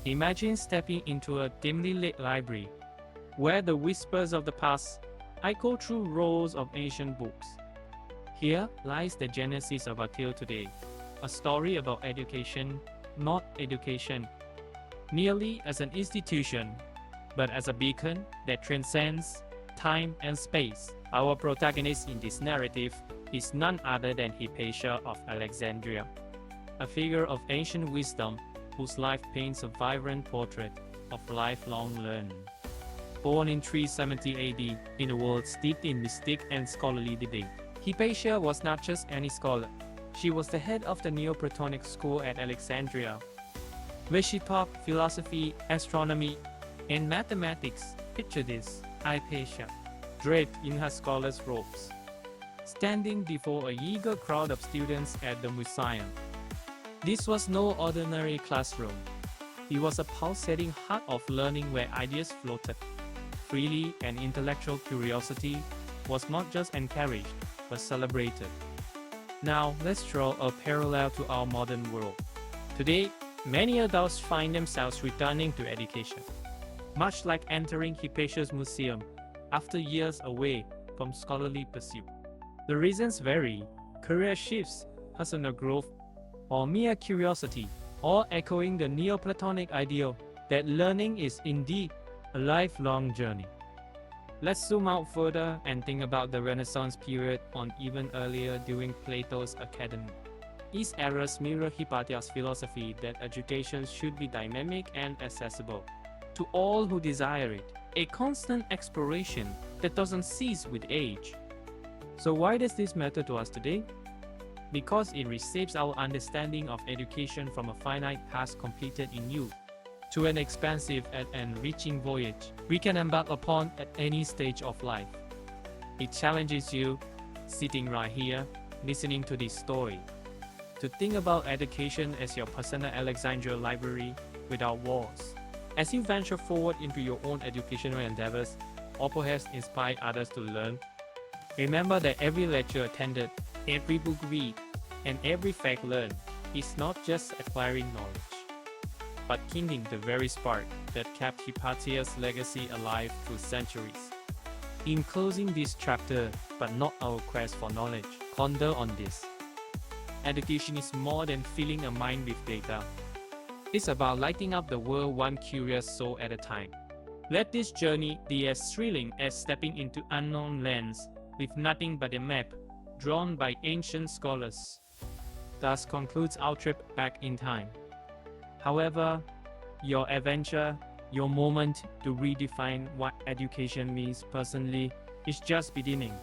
Imagine stepping into a dimly lit library, where the whispers of the past echo through rows of ancient books. Here lies the genesis of our tale today, a story about education, not education, merely as an institution, but as a beacon that transcends time and space. Our protagonist in this narrative is none other than Hypatia of Alexandria, a figure of ancient wisdom whose life paints a vibrant portrait of lifelong learning. Born in 370 AD in a world steeped in mystic and scholarly debate, Hypatia was not just any scholar. She was the head of the Neoplatonic school at Alexandria, where she taught philosophy, astronomy, and mathematics. Picture this: Hypatia, draped in her scholar's robes, standing before a eager crowd of students at the museum. This was no ordinary classroom. It was a pulsating heart of learning where ideas floated freely and intellectual curiosity was not just encouraged, but celebrated. Now, let's draw a parallel to our modern world. Today, many adults find themselves returning to education, much like entering Hypatia's museum after years away from scholarly pursuit. The reasons vary: career shifts, personal growth, or mere curiosity, all echoing the Neoplatonic ideal that learning is indeed a lifelong journey. Let's zoom out further and think about the Renaissance period or even earlier during Plato's Academy. These eras mirror Hypatia's philosophy that education should be dynamic and accessible to all who desire it, a constant exploration that doesn't cease with age. So why does this matter to us today? Because it reshapes our understanding of education from a finite task completed in youth to an expansive and enriching voyage we can embark upon at any stage of life. It challenges you, sitting right here, listening to this story, to think about education as your personal Alexandria library without walls. As you venture forward into your own educational endeavors, or perhaps inspire others to learn, remember that every lecture attended, every book read, and every fact learned is not just acquiring knowledge, but kindling the very spark that kept Hypatia's legacy alive through centuries. In closing this chapter, but not our quest for knowledge, ponder on this. Education is more than filling a mind with data. It's about lighting up the world one curious soul at a time. Let this journey be as thrilling as stepping into unknown lands with nothing but a map drawn by ancient scholars. Thus concludes our trip back in time. However, your adventure, your moment to redefine what education means personally, is just beginning.